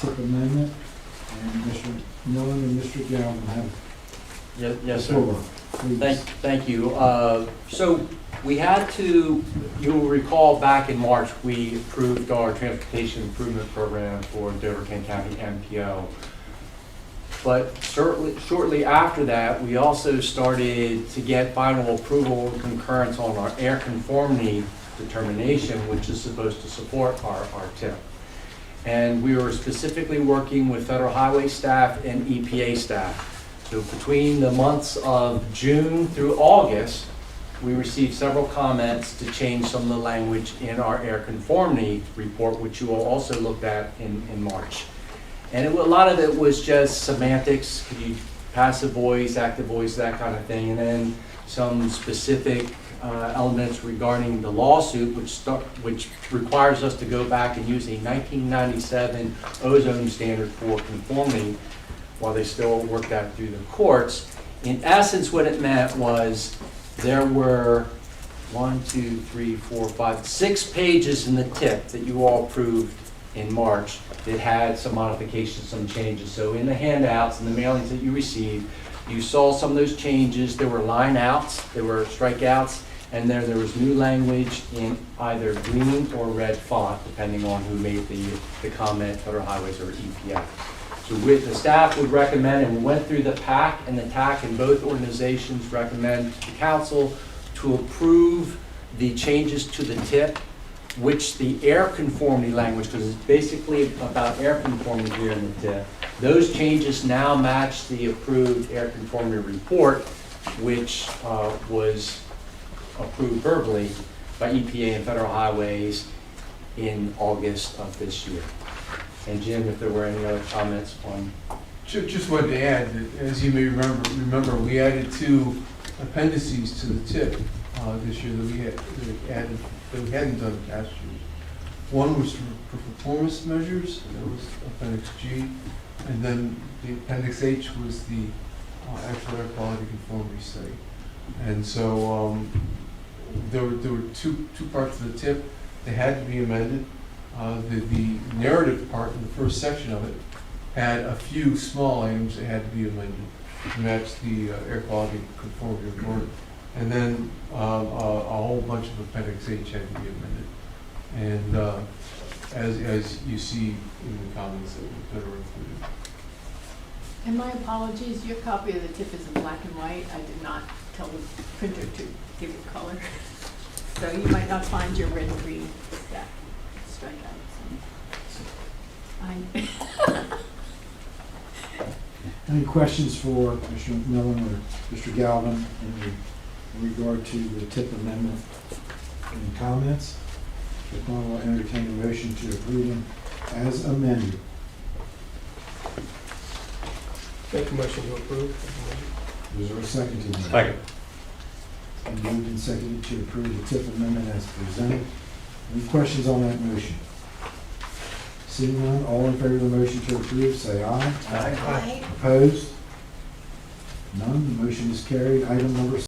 TIP amendment, and Mr. Millen and Mr. Galvin have Yes, the sir. floor. Please. Thank you. So we had to, you'll recall back in March, we approved our transportation improvement program for DoverKent County MPO. But shortly after that, we also started to get final approval and concurrence on our air conformity determination, which is supposed to support our TIP. And we were specifically working with federal highway staff and EPA staff. So between the months of June through August, we received several comments to change some of the language in our air conformity report, which you all also looked at in March. And a lot of it was just semantics, could you passive voice, active voice, that kind of thing, and then some specific elements regarding the lawsuit, which requires us to go back and use a 1997 ozone standard for conformity while they still work that through the courts. In essence, what it meant was there were 6 pages in the TIP that you all approved in March that had some modifications, some changes. So in the handouts and the mailings that you received, you saw some of those changes. There were line outs, there were strikeouts, and there was new language in either green or red font, depending on who made the comment, Federal Highways or EPA. So the staff would recommend, and we went through the PAC and the TAC, and both organizations recommend to the council to approve the changes to the TIP, which the air conformity language, because it's basically about air conformity here in the TIP, those changes now match the approved air conformity report, which was approved verbally by EPA and Federal Highways in August of this year. And Jim, if there were any other comments on. Just wanted to add that, as you may remember, we added 2 appendices to the TIP this year that we hadn't done in past years. One was for performance measures, that was Appendix G, and then the Appendix H was the actual air quality conformity study. And so there were two parts of the TIP. They had to be amended. The narrative part in the first section of it had a few small items that had to be amended to match the air quality conformity report. And then a whole bunch of Appendix H had to be amended. And as you see in the comments that are included. And my apologies, your copy of the TIP is in black and white. I did not tell the printer to give it color. So you might not find your red and green strikeouts. Any questions for Mr. Millen or Mr. Galvin in regard to the TIP amendment? Any comments? If not, I'll entertain a motion to approve them as amended. Make a motion to approve. Is there a second to that? Second. And moved and seconded to approve the TIP amendment as presented. Any questions on that motion? Seeing none, all in favor of the motion to approve, say aye. Aye. Opposed? None, the motion is carried. Item number